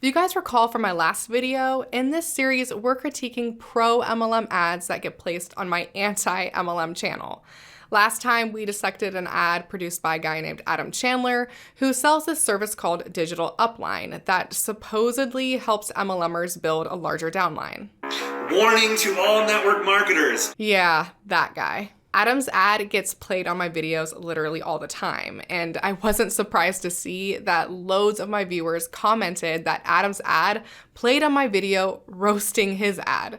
If you guys recall from my last video, in this series, we're critiquing pro-MLM ads that get placed on my anti-MLM channel. Last time, we dissected an ad produced by a guy named Adam Chandler, who sells this service called Digital Upline that supposedly helps MLMers build a larger downline. Warning to all network marketers. Yeah, that guy. Adam's ad gets played on my videos literally all the time, and I wasn't surprised to see that loads of my viewers commented that Adam's ad played on my video roasting his ad.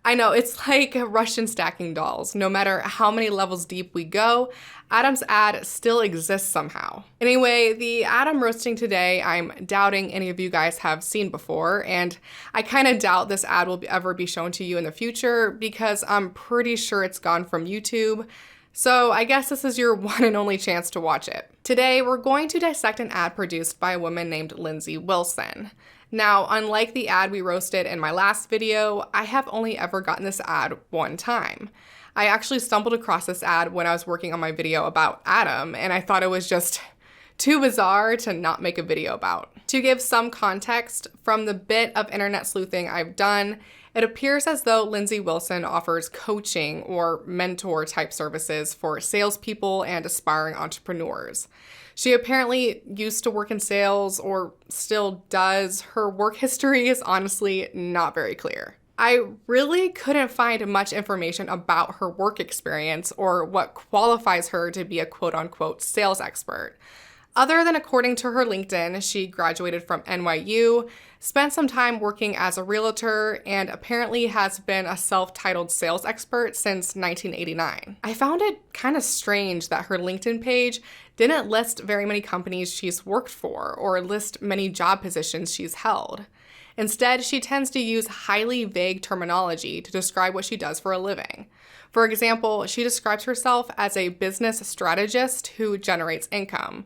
I know, it's like Russian stacking dolls. No matter how many levels deep we go, Adam's ad still exists somehow. Anyway, the ad I'm roasting today, I'm doubting any of you guys have seen before, and I kind of doubt this ad will ever be shown to you in the future because I'm pretty sure it's gone from YouTube. So I guess this is your one and only chance to watch it. Today, we're going to dissect an ad produced by a woman named Lindsay Wilson. Now, unlike the ad we roasted in my last video, I have only ever gotten this ad one time. I actually stumbled across this ad when I was working on my video about Adam, and I thought it was just too bizarre to not make a video about. To give some context, from the bit of internet sleuthing I've done, it appears as though Lindsay Wilson offers coaching or mentor type services for salespeople and aspiring entrepreneurs. She apparently used to work in sales or still does. Her work history is honestly not very clear. I really couldn't find much information about her work experience or what qualifies her to be a quote-unquote sales expert. Other than according to her LinkedIn, she graduated from NYU, spent some time working as a realtor, and apparently has been a self-titled sales expert since 1989. I found it kind of strange that her LinkedIn page didn't list very many companies she's worked for or list many job positions she's held. Instead, she tends to use highly vague terminology to describe what she does for a living. For example, she describes herself as a business strategist who generates income,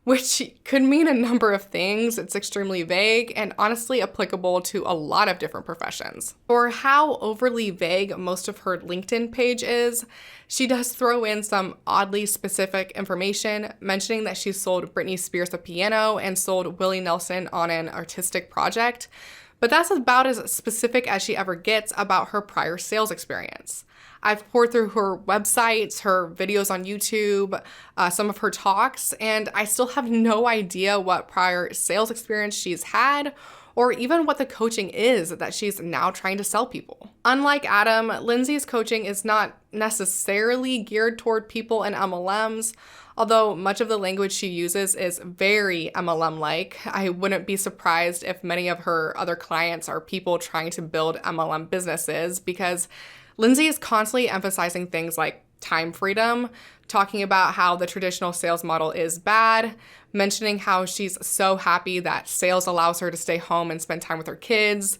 which could mean a number of things. It's extremely vague and honestly applicable to a lot of different professions. For how overly vague most of her LinkedIn page is, she does throw in some oddly specific information, mentioning that she sold Britney Spears a piano and sold Willie Nelson on an artistic project, but that's about as specific as she ever gets about her prior sales experience. I've poured through her websites, her videos on YouTube, some of her talks, and I still have no idea what prior sales experience she's had or even what the coaching is that she's now trying to sell people. Unlike Adam, Lindsay's coaching is not necessarily geared toward people in MLMs, although much of the language she uses is very MLM-like. I wouldn't be surprised if many of her other clients are people trying to build MLM businesses because Lindsay is constantly emphasizing things like time freedom, talking about how the traditional sales model is bad, mentioning how she's so happy that sales allows her to stay home and spend time with her kids.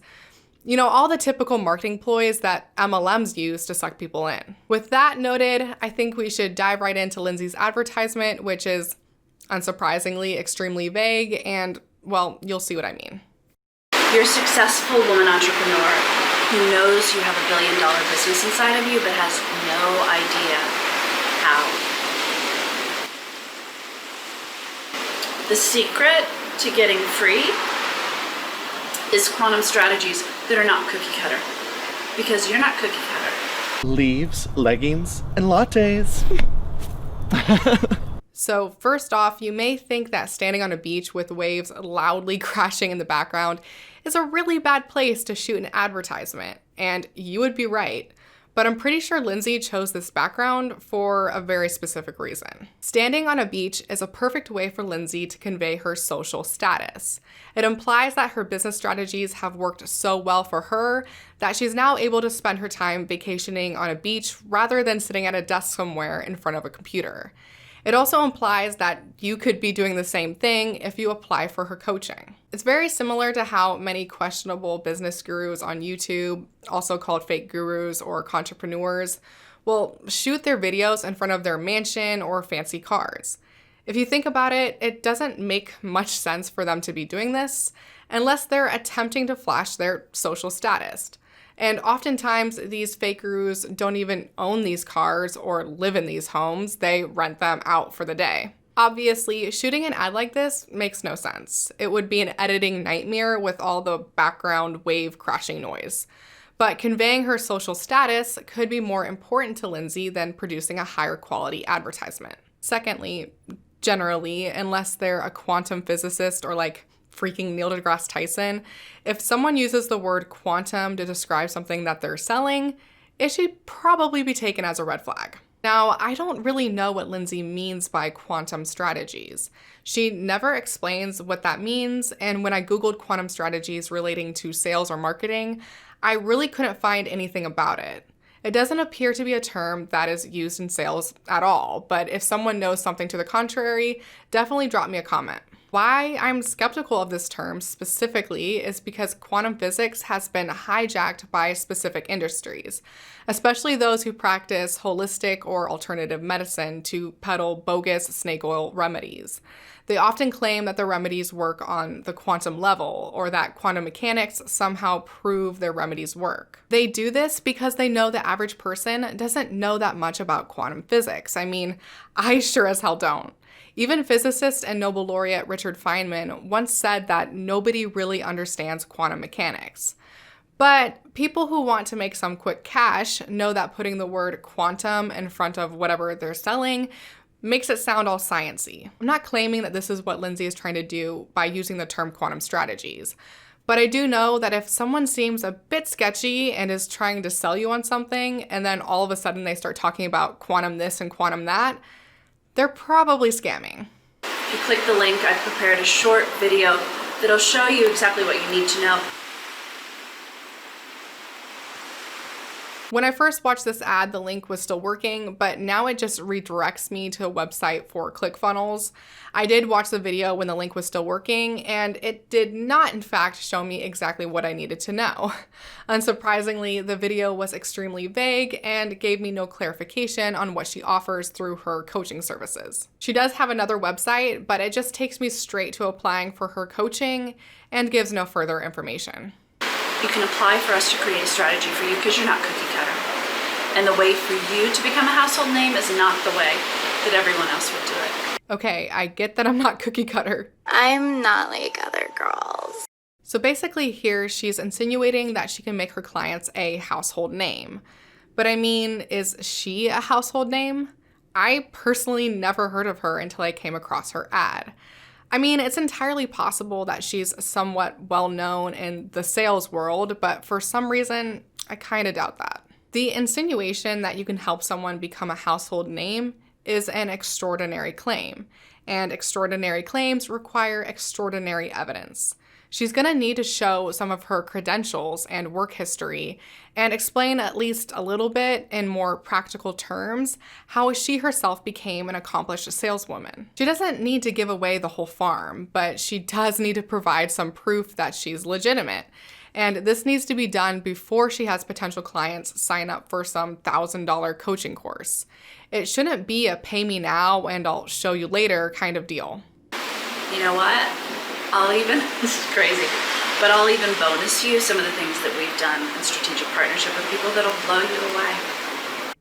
You know, all the typical marketing ploys that MLMs use to suck people in. With that noted, I think we should dive right into Lindsay's advertisement, which is, unsurprisingly, extremely vague, and, well, you'll see what I mean. You're a successful woman entrepreneur who knows you have $1 billion business inside of you but has no idea how. The secret to getting free is quantum strategies that are not cookie cutter, because you're not cookie cutter. Leaves, leggings, and lattes. So first off, you may think that standing on a beach with waves loudly crashing in the background is a really bad place to shoot an advertisement, and you would be right. But I'm pretty sure Lindsay chose this background for a very specific reason. Standing on a beach is a perfect way for Lindsay to convey her social status. It implies that her business strategies have worked so well for her that she's now able to spend her time vacationing on a beach rather than sitting at a desk somewhere in front of a computer. It also implies that you could be doing the same thing if you apply for her coaching. It's very similar to how many questionable business gurus on YouTube, also called fake gurus or entrepreneurs, will shoot their videos in front of their mansion or fancy cars. If you think about it, it doesn't make much sense for them to be doing this unless they're attempting to flash their social status. And oftentimes, these fake gurus don't even own these cars or live in these homes. They rent them out for the day. Obviously, shooting an ad like this makes no sense. It would be an editing nightmare with all the background wave crashing noise. But conveying her social status could be more important to Lindsay than producing a higher quality advertisement. Secondly, generally, unless they're a quantum physicist or like freaking Neil deGrasse Tyson, if someone uses the word quantum to describe something that they're selling, it should probably be taken as a red flag. Now, I don't really know what Lindsay means by quantum strategies. She never explains what that means, and when I Googled quantum strategies relating to sales or marketing, I really couldn't find anything about it. It doesn't appear to be a term that is used in sales at all, but if someone knows something to the contrary, definitely drop me a comment. Why I'm skeptical of this term specifically is because quantum physics has been hijacked by specific industries, especially those who practice holistic or alternative medicine to peddle bogus snake oil remedies. They often claim that the remedies work on the quantum level or that quantum mechanics somehow prove their remedies work. They do this because they know the average person doesn't know that much about quantum physics. I mean, I sure as hell don't. Even physicist and Nobel laureate Richard Feynman once said that nobody really understands quantum mechanics. But people who want to make some quick cash know that putting the word quantum in front of whatever they're selling makes it sound all sciencey. I'm not claiming that this is what Lindsay is trying to do by using the term quantum strategies. But I do know that if someone seems a bit sketchy and is trying to sell you on something, and then all of a sudden they start talking about quantum this and quantum that, they're probably scamming. If you click the link, I've prepared a short video that'll show you exactly what you need to know. When I first watched this ad, the link was still working, but now it just redirects me to a website for ClickFunnels. I did watch the video when the link was still working, and it did not, in fact, show me exactly what I needed to know. Unsurprisingly, the video was extremely vague and gave me no clarification on what she offers through her coaching services. She does have another website, but it just takes me straight to applying for her coaching and gives no further information. You can apply for us to create a strategy for you because you're not cookie cutter. And the way for you to become a household name is not the way that everyone else would do it. Okay, I get that I'm not cookie cutter. I'm not like other girls. So basically here, she's insinuating that she can make her clients a household name. But I mean, is she a household name? I personally never heard of her until I came across her ad. I mean, it's entirely possible that she's somewhat well-known in the sales world, but for some reason, I kind of doubt that. The insinuation that you can help someone become a household name is an extraordinary claim, and extraordinary claims require extraordinary evidence. She's going to need to show some of her credentials and work history and explain at least a little bit in more practical terms how she herself became an accomplished saleswoman. She doesn't need to give away the whole farm, but she does need to provide some proof that she's legitimate. And this needs to be done before she has potential clients sign up for some $1,000 coaching course. It shouldn't be a pay me now and I'll show you later kind of deal. You know what? This is crazy, but I'll even bonus you some of the things that we've done in strategic partnership with people that'll blow you away.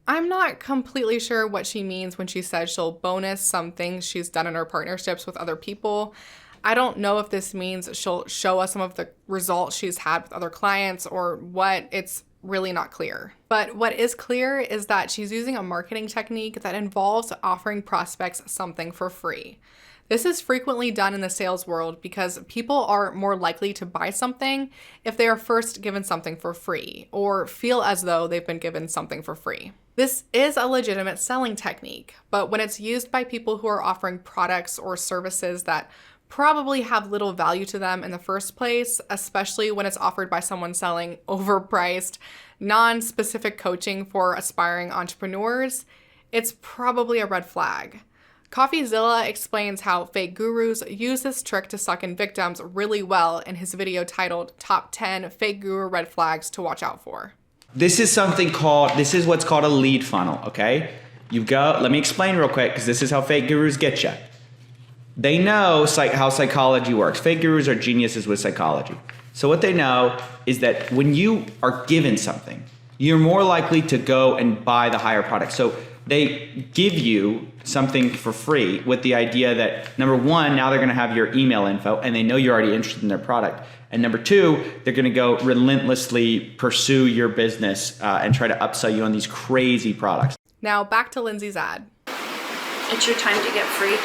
I'm not completely sure what she means when she says she'll bonus some things she's done in her partnerships with other people. I don't know if this means she'll show us some of the results she's had with other clients or what. It's really not clear. But what is clear is that she's using a marketing technique that involves offering prospects something for free. This is frequently done in the sales world because people are more likely to buy something if they are first given something for free or feel as though they've been given something for free. This is a legitimate selling technique, but when it's used by people who are offering products or services that probably have little value to them in the first place, especially when it's offered by someone selling overpriced, non-specific coaching for aspiring entrepreneurs, it's probably a red flag. CoffeeZilla explains how fake gurus use this trick to suck in victims really well in his video titled Top 10 Fake Guru Red Flags to Watch Out For. This is what's called a lead funnel, okay? Let me explain real quick because this is how fake gurus get you. They know how psychology works. Fake gurus are geniuses with psychology. So what they know is that when you are given something, you're more likely to go and buy the higher product. So they give you something for free with the idea that, number one, now they're going to have your email info and they know you're already interested in their product. And number two, they're going to go relentlessly pursue your business and try to upsell you on these crazy products. Now back to Lindsay's ad. It's your time to get free.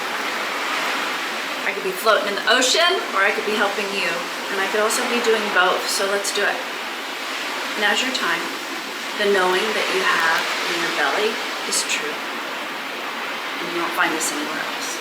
I could be floating in the ocean, or I could be helping you. And I could also be doing both, so let's do it. Now's your time. The knowing that you have in your belly is true. And you won't find this anywhere else.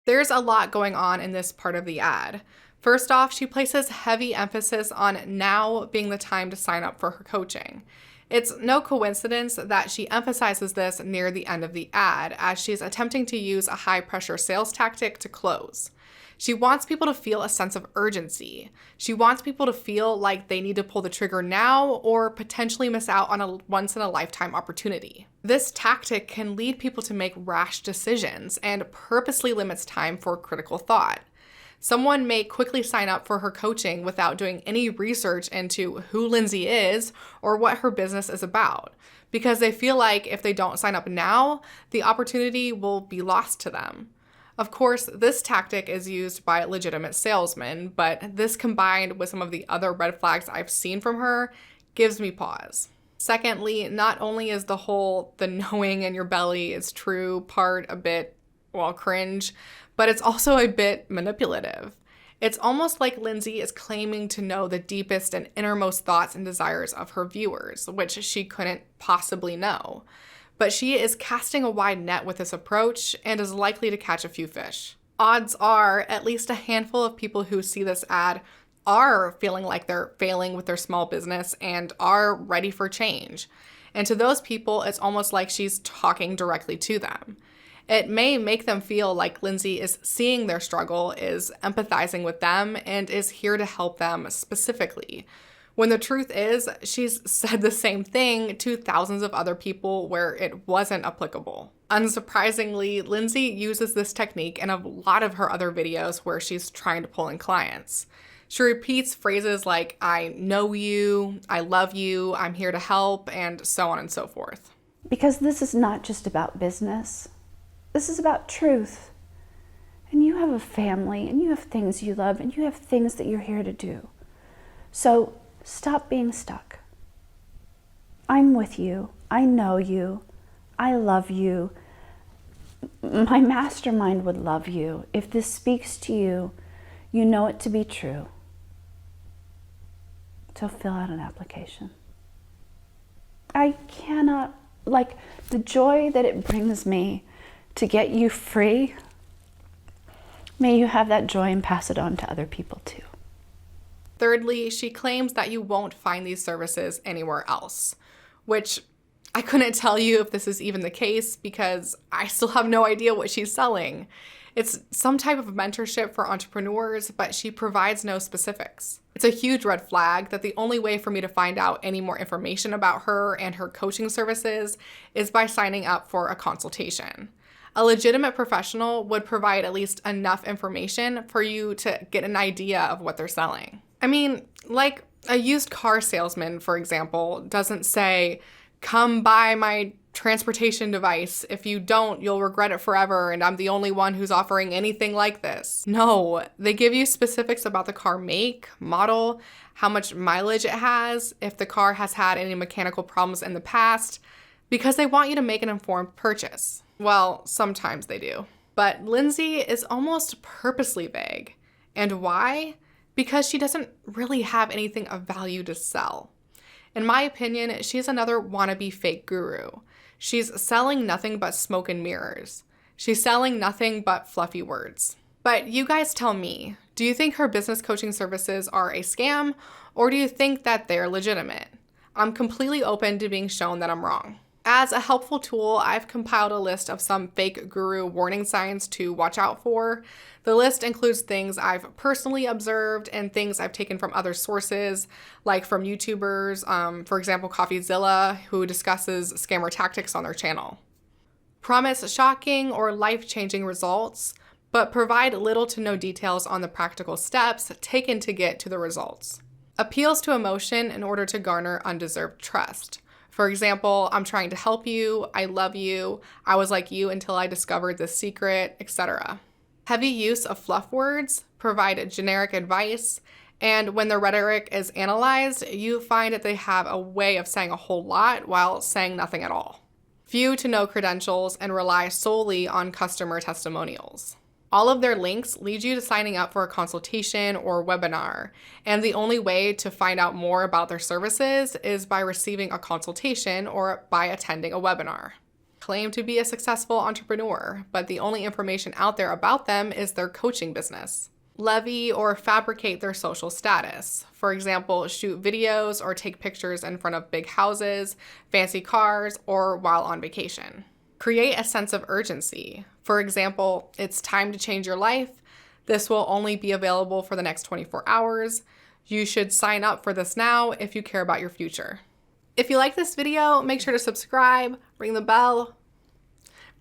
There's a lot going on in this part of the ad. First off, she places heavy emphasis on now being the time to sign up for her coaching. It's no coincidence that she emphasizes this near the end of the ad, as she's attempting to use a high-pressure sales tactic to close. She wants people to feel a sense of urgency. She wants people to feel like they need to pull the trigger now or potentially miss out on a once-in-a-lifetime opportunity. This tactic can lead people to make rash decisions and purposely limits time for critical thought. Someone may quickly sign up for her coaching without doing any research into who Lindsay is or what her business is about, because they feel like if they don't sign up now, the opportunity will be lost to them. Of course, this tactic is used by legitimate salesmen, but this combined with some of the other red flags I've seen from her gives me pause. Secondly, not only is the knowing in your belly is true part a bit, cringe, but it's also a bit manipulative. It's almost like Lindsay is claiming to know the deepest and innermost thoughts and desires of her viewers, which she couldn't possibly know. But she is casting a wide net with this approach and is likely to catch a few fish. Odds are at least a handful of people who see this ad are feeling like they're failing with their small business and are ready for change. And to those people, it's almost like she's talking directly to them. It may make them feel like Lindsay is seeing their struggle, is empathizing with them, and is here to help them specifically. When the truth is, she's said the same thing to thousands of other people where it wasn't applicable. Unsurprisingly, Lindsay uses this technique in a lot of her other videos where she's trying to pull in clients. She repeats phrases like, I know you, I love you, I'm here to help, and so on and so forth. Because this is not just about business. This is about truth. And you have a family, and you have things you love, and you have things that you're here to do. So stop being stuck. I'm with you. I know you. I love you. My mastermind would love you. If this speaks to you, you know it to be true. So fill out an application. I cannot, the joy that it brings me to get you free, may you have that joy and pass it on to other people too. Thirdly, she claims that you won't find these services anywhere else, which I couldn't tell you if this is even the case because I still have no idea what she's selling. It's some type of mentorship for entrepreneurs, but she provides no specifics. It's a huge red flag that the only way for me to find out any more information about her and her coaching services is by signing up for a consultation. A legitimate professional would provide at least enough information for you to get an idea of what they're selling. I mean, like a used car salesman, for example, doesn't say, come buy my transportation device. If you don't, you'll regret it forever, and I'm the only one who's offering anything like this. No, they give you specifics about the car make, model, how much mileage it has, if the car has had any mechanical problems in the past, because they want you to make an informed purchase. Well, sometimes they do. But Lindsay is almost purposely vague. And why? Because she doesn't really have anything of value to sell. In my opinion, she's another wannabe fake guru. She's selling nothing but smoke and mirrors. She's selling nothing but fluffy words. But you guys tell me, do you think her business coaching services are a scam, or do you think that they're legitimate? I'm completely open to being shown that I'm wrong. As a helpful tool, I've compiled a list of some fake guru warning signs to watch out for. The list includes things I've personally observed and things I've taken from other sources, like from YouTubers, for example, CoffeeZilla, who discusses scammer tactics on their channel. Promise shocking or life-changing results, but provide little to no details on the practical steps taken to get to the results. Appeals to emotion in order to garner undeserved trust. For example, I'm trying to help you, I love you, I was like you until I discovered this secret, etc. Heavy use of fluff words provide generic advice, and when the rhetoric is analyzed, you find that they have a way of saying a whole lot while saying nothing at all. Few to no credentials and rely solely on customer testimonials. All of their links lead you to signing up for a consultation or webinar, and the only way to find out more about their services is by receiving a consultation or by attending a webinar. Claim to be a successful entrepreneur, but the only information out there about them is their coaching business. Levy or fabricate their social status. For example, shoot videos or take pictures in front of big houses, fancy cars, or while on vacation. Create a sense of urgency. For example, it's time to change your life. This will only be available for the next 24 hours. You should sign up for this now if you care about your future. If you like this video, make sure to subscribe, ring the bell.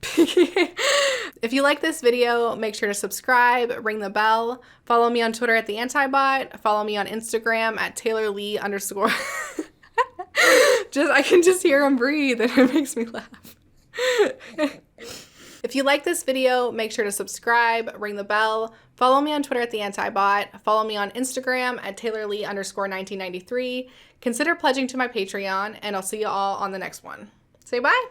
If you like this video, make sure to subscribe, ring the bell, follow me on Twitter at the Antibot, follow me on Instagram at TaylorLee_. I can just hear him breathe and it makes me laugh. If you like this video, make sure to subscribe, ring the bell, follow me on Twitter at the Antibot, follow me on Instagram at TaylorLee_1993, consider pledging to my Patreon, and I'll see you all on the next one. Say bye.